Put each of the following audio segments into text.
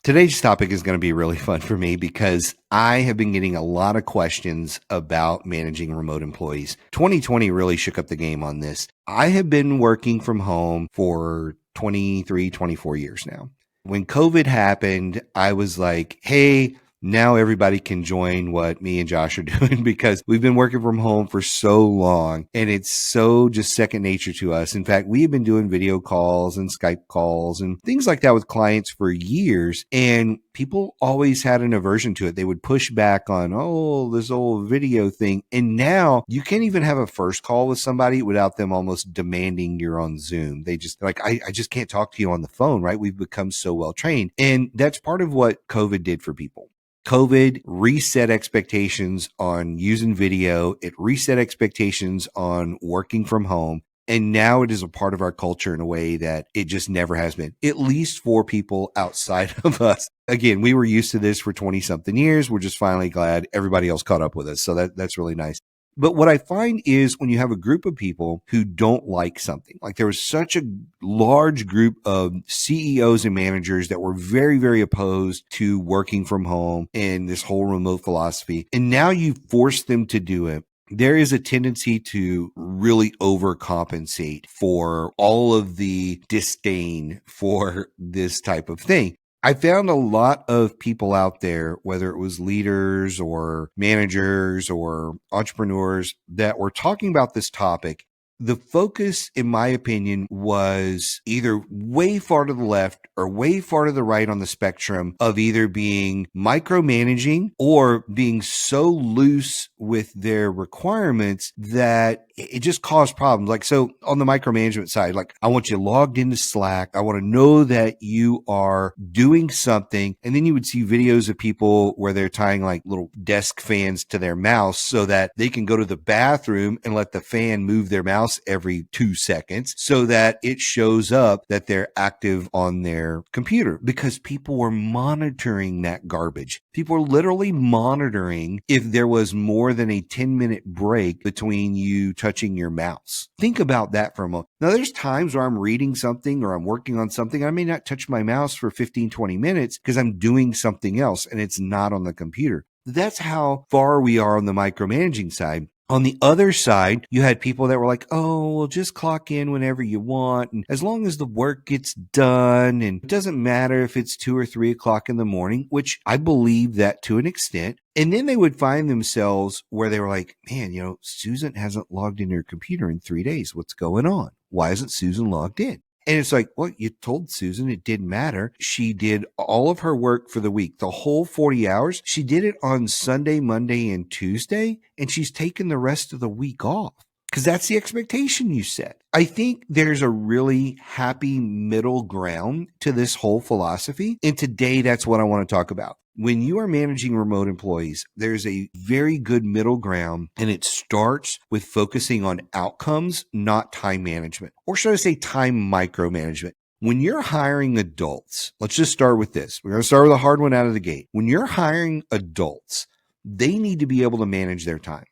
Today's topic is going to be really fun for me because I have been getting a lot of questions about managing remote employees. 2020 really shook up the game on this. I have been working from home for 23, 24 years now. When COVID happened, I was like, hey, now everybody can join what me and Josh are doing because we've been working from home for so long and it's so just second nature to us. In fact, we have been doing video calls and Skype calls and things like that with clients for years. And people always had an aversion to it. They would push back on, oh, this old video thing. And now you can't even have a first call with somebody without them almost demanding you're on Zoom. They just like, I just can't talk to you on the phone, right? We've become so well trained. And that's part of what COVID did for people. COVID reset expectations on using video. It reset expectations on working from home. And now it is a part of our culture in a way that it just never has been, at least for people outside of us. Again, we were used to this for 20 something years. We're just finally glad everybody else caught up with us. So that's really nice. But what I find is when you have a group of people who don't like something, like there was such a large group of CEOs and managers that were very, very opposed to working from home and this whole remote philosophy. And now you force them to do it. There is a tendency to really overcompensate for all of the disdain for this type of thing. I found a lot of people out there, whether it was leaders or managers or entrepreneurs, that were talking about this topic. The focus, in my opinion, was either way far to the left or way far to the right on the spectrum of either being micromanaging or being so loose with their requirements that it just caused problems. Like, so on the micromanagement side, like I want you logged into Slack. I want to know that you are doing something. And then you would see videos of people where they're tying like little desk fans to their mouse so that they can go to the bathroom and let the fan move their mouse every 2 seconds so that it shows up that they're active on their computer, because people were monitoring that garbage. People were literally monitoring if there was more than a 10-minute break between you touching your mouse. Think about that for a moment. Now, there's times where I'm reading something or I'm working on something. I may not touch my mouse for 15, 20 minutes because I'm doing something else and it's not on the computer. That's how far we are on the micromanaging side. On the other side, you had people that were like, oh, well, just clock in whenever you want. And as long as the work gets done, and it doesn't matter if it's 2 or 3 o'clock in the morning, which I believe that to an extent. And then they would find themselves where they were like, man, Susan hasn't logged into her computer in 3 days. What's going on? Why isn't Susan logged in? And it's like, well, you told Susan it didn't matter. She did all of her work for the week, the whole 40 hours. She did it on Sunday, Monday, and Tuesday, and she's taken the rest of the week off because that's the expectation you set. I think there's a really happy middle ground to this whole philosophy. And today, that's what I want to talk about. When you are managing remote employees, there's a very good middle ground, and it starts with focusing on outcomes, not time management, or should I say time micromanagement. When you're hiring adults, let's just start with this. We're going to start with a hard one out of the gate. When you're hiring adults, they need to be able to manage their time.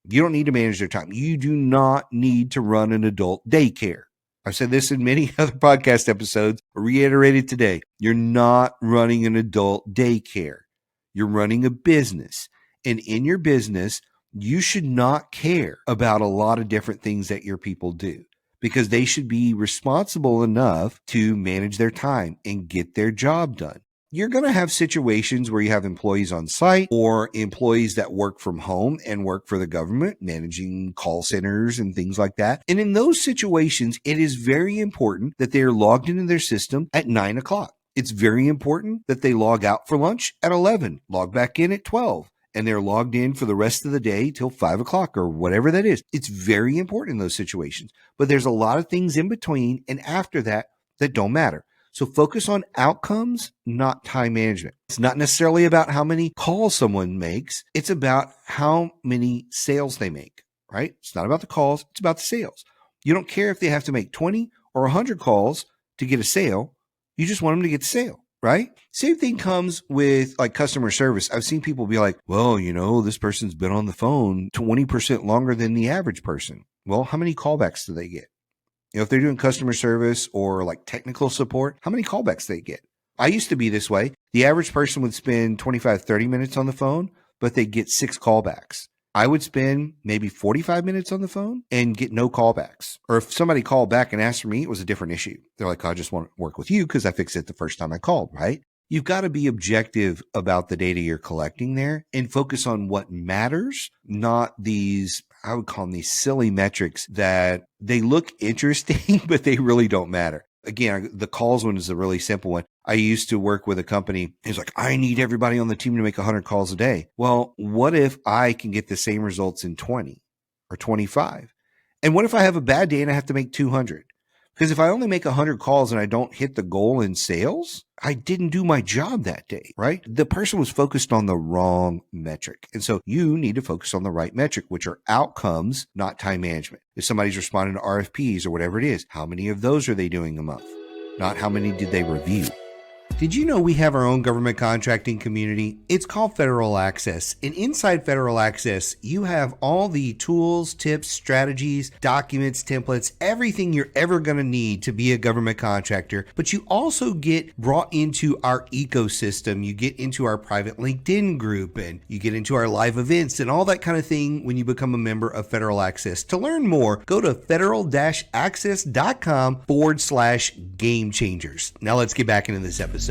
You don't need to manage their time. You do not need to run an adult daycare. I've said this in many other podcast episodes, reiterated today. You're not running an adult daycare. You're running a business. And in your business, you should not care about a lot of different things that your people do, because they should be responsible enough to manage their time and get their job done. You're going to have situations where you have employees on site or employees that work from home and work for the government, managing call centers and things like that. And in those situations, it is very important that they are logged into their system at 9 o'clock. It's very important that they log out for lunch at 11, log back in at 12, and they're logged in for the rest of the day till 5 o'clock or whatever that is. It's very important in those situations. But there's a lot of things in between and after that that don't matter. So focus on outcomes, not time management. It's not necessarily about how many calls someone makes. It's about how many sales they make, right? It's not about the calls. It's about the sales. You don't care if they have to make 20 or 100 calls to get a sale. You just want them to get the sale, right? Same thing comes with like customer service. I've seen people be like, well, this person's been on the phone 20% longer than the average person. Well, how many callbacks do they get? If they're doing customer service or like technical support, how many callbacks they get? I used to be this way. The average person would spend 25, 30 minutes on the phone, but they get 6 callbacks. I would spend maybe 45 minutes on the phone and get no callbacks. Or if somebody called back and asked for me, it was a different issue. They're like, I just want to work with you because I fixed it the first time I called, right? You've got to be objective about the data you're collecting there and focus on what matters, not these, I would call them these silly metrics that they look interesting, but they really don't matter. Again, the calls one is a really simple one. I used to work with a company. It's like, I need everybody on the team to make 100 calls a day. Well, what if I can get the same results in 20 or 25? And what if I have a bad day and I have to make 200? Because if I only make 100 calls and I don't hit the goal in sales, I didn't do my job that day, right? The person was focused on the wrong metric. And so you need to focus on the right metric, which are outcomes, not time management. If somebody's responding to RFPs or whatever it is, how many of those are they doing a month? Not how many did they review? Did you know we have our own government contracting community? It's called Federal Access. And inside Federal Access, you have all the tools, tips, strategies, documents, templates, everything you're ever going to need to be a government contractor. But you also get brought into our ecosystem. You get into our private LinkedIn group and you get into our live events and all that kind of thing when you become a member of Federal Access. To learn more, go to federal-access.com/game changers. Now let's get back into this episode.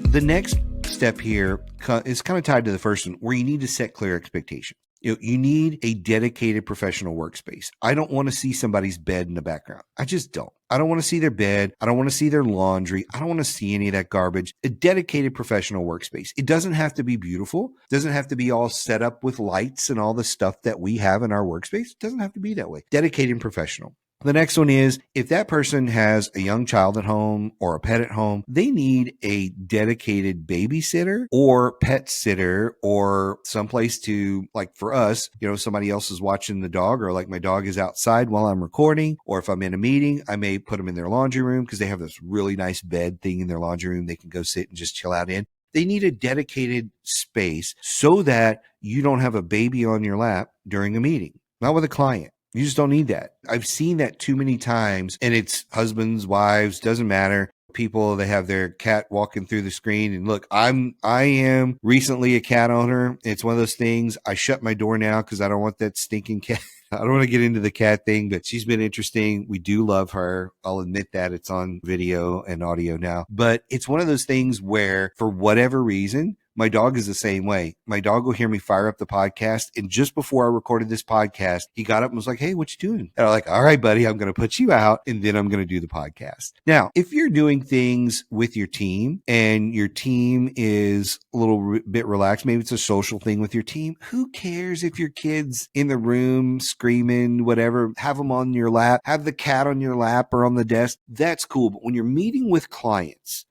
The next step here is kind of tied to the first one, where you need to set clear expectations. You need a dedicated professional workspace. I don't want to see somebody's bed in the background. I just don't. I don't want to see their bed. I don't want to see their laundry. I don't want to see any of that garbage. A dedicated professional workspace. It doesn't have to be beautiful. It doesn't have to be all set up with lights and all the stuff that we have in our workspace. It doesn't have to be that way. Dedicated and professional. The next one is, if that person has a young child at home or a pet at home, they need a dedicated babysitter or pet sitter or someplace to, like for us, somebody else is watching the dog, or like my dog is outside while I'm recording, or if I'm in a meeting, I may put them in their laundry room because they have this really nice bed thing in their laundry room they can go sit and just chill out in. They need a dedicated space so that you don't have a baby on your lap during a meeting, not with a client. You just don't need that. I've seen that too many times, and it's husbands, wives, doesn't matter. People, they have their cat walking through the screen. And look, I am recently a cat owner. It's one of those things. I shut my door now because I don't want that stinking cat. I don't want to get into the cat thing, but she's been interesting. We do love her. I'll admit that. It's on video and audio now. But it's one of those things where, for whatever reason, my dog is the same way. My dog will hear me fire up the podcast. And just before I recorded this podcast, he got up and was like, hey, what you doing? And I'm like, all right, buddy, I'm going to put you out and then I'm going to do the podcast. Now, if you're doing things with your team and your team is a little bit relaxed, maybe it's a social thing with your team, who cares if your kid's in the room screaming, whatever, have them on your lap, have the cat on your lap or on the desk. That's cool. But when you're meeting with clients,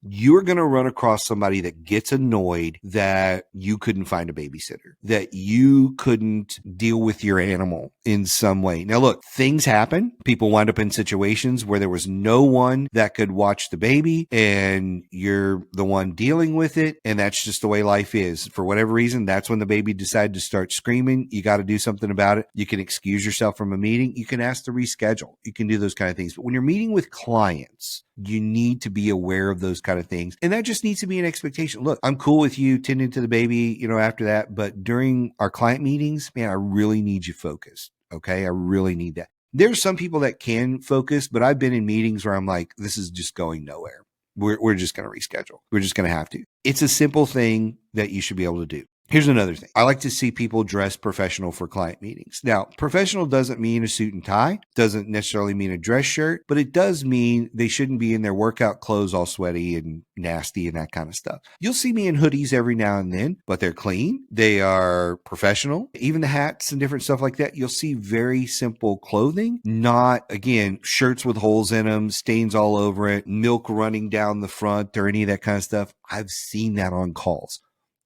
you're going to run across somebody that gets annoyed that you couldn't find a babysitter, that you couldn't deal with your animal in some way. Now, look, things happen. People wind up in situations where there was no one that could watch the baby and you're the one dealing with it. And that's just the way life is. For whatever reason, that's when the baby decided to start screaming. You got to do something about it. You can excuse yourself from a meeting. You can ask to reschedule. You can do those kind of things. But when you're meeting with clients, you need to be aware of those kind of things. And that just needs to be an expectation. Look, I'm cool with you tending to the baby, after that. But during our client meetings, man, I really need you focused. Okay. I really need that. There's some people that can focus, but I've been in meetings where I'm like, this is just going nowhere. We're just going to reschedule. We're just going to have to. It's a simple thing that you should be able to do. Here's another thing. I like to see people dress professional for client meetings. Now, professional doesn't mean a suit and tie, doesn't necessarily mean a dress shirt, but it does mean they shouldn't be in their workout clothes all sweaty and nasty and that kind of stuff. You'll see me in hoodies every now and then, but they're clean. They are professional. Even the hats and different stuff like that, you'll see very simple clothing, not, again, shirts with holes in them, stains all over it, milk running down the front or any of that kind of stuff. I've seen that on calls.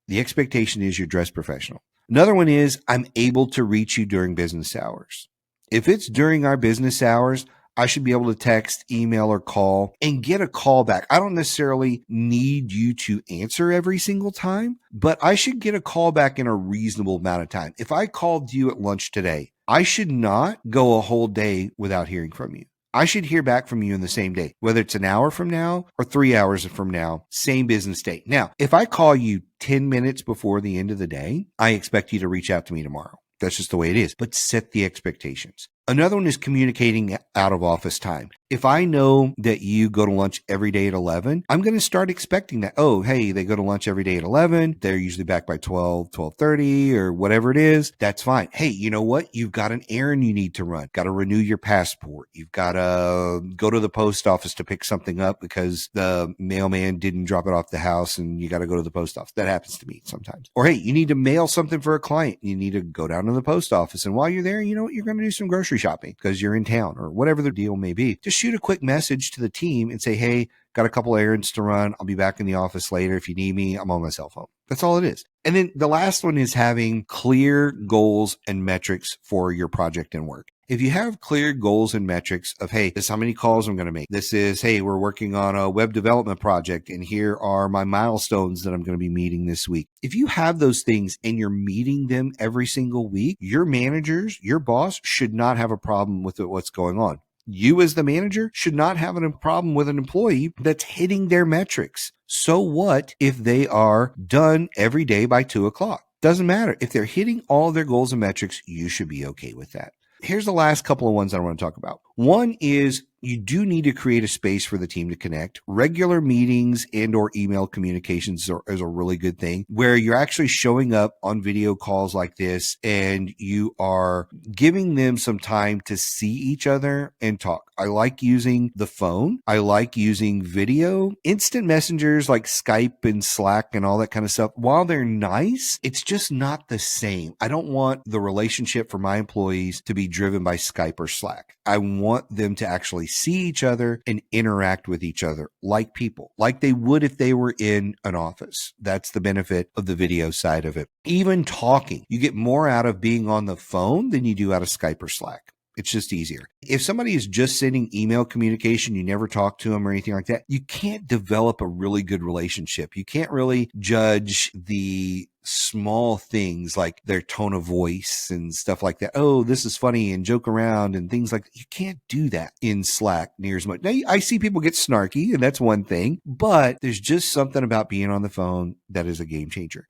The expectation is you're dressed professional. Another one is I'm able to reach you during business hours. If it's during our business hours, I should be able to text, email, or call and get a call back. I don't necessarily need you to answer every single time, but I should get a call back in a reasonable amount of time. If I called you at lunch today, I should not go a whole day without hearing from you. I should hear back from you in the same day, whether it's an hour from now or 3 hours from now, same business day. Now, if I call you 10 minutes before the end of the day, I expect you to reach out to me tomorrow. That's just the way it is, but set the expectations. Another one is communicating out of office time. If I know that you go to lunch every day at 11, I'm going to start expecting that. Oh, hey, they go to lunch every day at 11. They're usually back by 12, 12:30 or whatever it is. That's fine. Hey, you know what? You've got an errand you need to run. Got to renew your passport. You've got to go to the post office to pick something up because the mailman didn't drop it off the house and you got to go to the post office. That happens to me sometimes. Or hey, you need to mail something for a client. You need to go down to the post office. And while you're there, you know what? You're going to do some grocery shopping because you're in town or whatever the deal may be. Just shoot a quick message to the team and say, hey, got a couple errands to run. I'll be back in the office later. If you need me, I'm on my cell phone. That's all it is. And then the last one is having clear goals and metrics for your project and work. If you have clear goals and metrics of, hey, this is how many calls I'm going to make. This is, hey, we're working on a web development project and here are my milestones that I'm going to be meeting this week. If you have those things and you're meeting them every single week, your managers, your boss should not have a problem with what's going on. You as the manager should not have a problem with an employee that's hitting their metrics. So what if they are done every day by 2:00? Doesn't matter. If they're hitting all their goals and metrics, you should be okay with that. Here's the last couple of ones I want to talk about. One is you do need to create a space for the team to connect. Regular meetings and or email communications is a really good thing where you're actually showing up on video calls like this and you are giving them some time to see each other and talk. I like using the phone. I like using video. Instant messengers like Skype and Slack and all that kind of stuff. While they're nice, it's just not the same. I don't want the relationship for my employees to be driven by Skype or Slack. I want them to actually see each other and interact with each other like people, like they would if they were in an office. That's the benefit of the video side of it. Even talking, you get more out of being on the phone than you do out of Skype or Slack. It's just easier. If somebody is just sending email communication, you never talk to them or anything like that, you can't develop a really good relationship. You can't really judge the small things like their tone of voice and stuff like that. Oh, this is funny and joke around and things like that. You can't do that in Slack near as much. Now, I see people get snarky and that's one thing, but there's just something about being on the phone that is a game changer.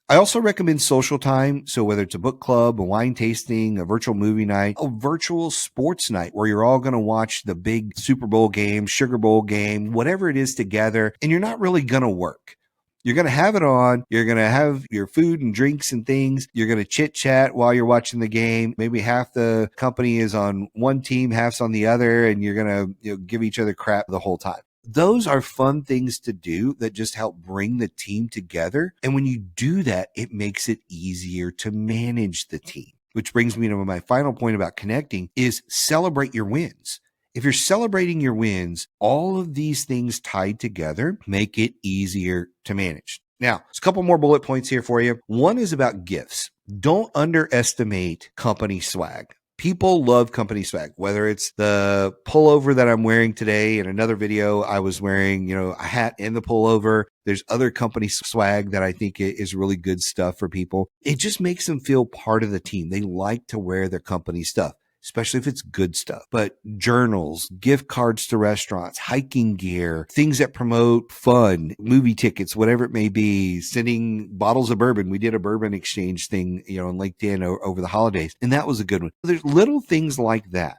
I also recommend social time. So whether it's a book club, a wine tasting, a virtual movie night, a virtual sports night where you're all going to watch the big Super Bowl game, Sugar Bowl game, whatever it is together, and you're not really going to work. You're going to have it on. You're going to have your food and drinks and things. You're going to chit chat while you're watching the game. Maybe half the company is on one team, half's on the other, and you're going to give each other crap the whole time. Those are fun things to do that just help bring the team together. And when you do that, it makes it easier to manage the team, which brings me to my final point about connecting is celebrate your wins. If you're celebrating your wins, all of these things tied together make it easier to manage. Now, there's a couple more bullet points here for you. One is about gifts. Don't underestimate company swag. People love company swag, whether it's the pullover that I'm wearing today. In another video, I was wearing, a hat and the pullover. There's other company swag that I think is really good stuff for people. It just makes them feel part of the team. They like to wear their company stuff, especially if it's good stuff. But journals, gift cards to restaurants, hiking gear, things that promote fun, movie tickets, whatever it may be, sending bottles of bourbon. We did a bourbon exchange thing, on LinkedIn over the holidays, and that was a good one. There's little things like that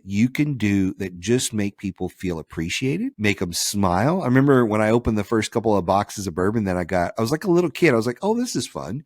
you can do that just make people feel appreciated, make them smile. I remember when I opened the first couple of boxes of bourbon that I got, I was like a little kid. I was like, oh, this is fun.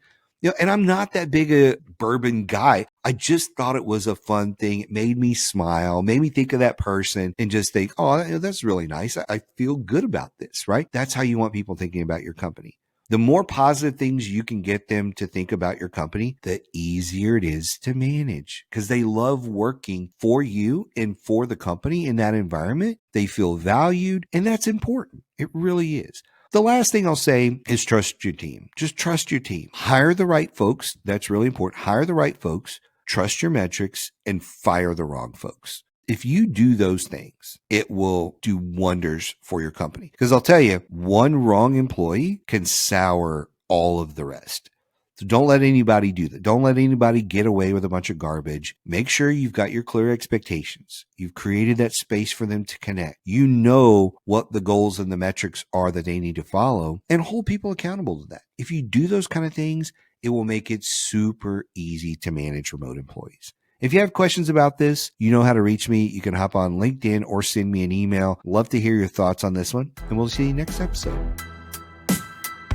And I'm not that big a bourbon guy. I just thought it was a fun thing. It made me smile, made me think of that person and just think, oh, that's really nice. I feel good about this, right? That's how you want people thinking about your company. The more positive things you can get them to think about your company, the easier it is to manage because they love working for you and for the company in that environment. They feel valued, and that's important. It really is. The last thing I'll say is trust your team. Just trust your team. Hire the right folks. That's really important. Hire the right folks, trust your metrics, and fire the wrong folks. If you do those things, it will do wonders for your company. Because I'll tell you, one wrong employee can sour all of the rest. So don't let anybody do that. Don't let anybody get away with a bunch of garbage. Make sure you've got your clear expectations. You've created that space for them to connect. You know what the goals and the metrics are that they need to follow, and hold people accountable to that. If you do those kind of things, it will make it super easy to manage remote employees. If you have questions about this, you know how to reach me. You can hop on LinkedIn or send me an email. Love to hear your thoughts on this one, and we'll see you next episode.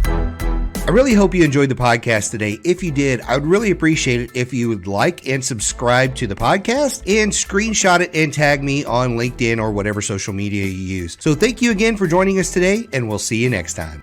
I really hope you enjoyed the podcast today. If you did, I would really appreciate it if you would like and subscribe to the podcast and screenshot it and tag me on LinkedIn or whatever social media you use. So thank you again for joining us today, and we'll see you next time.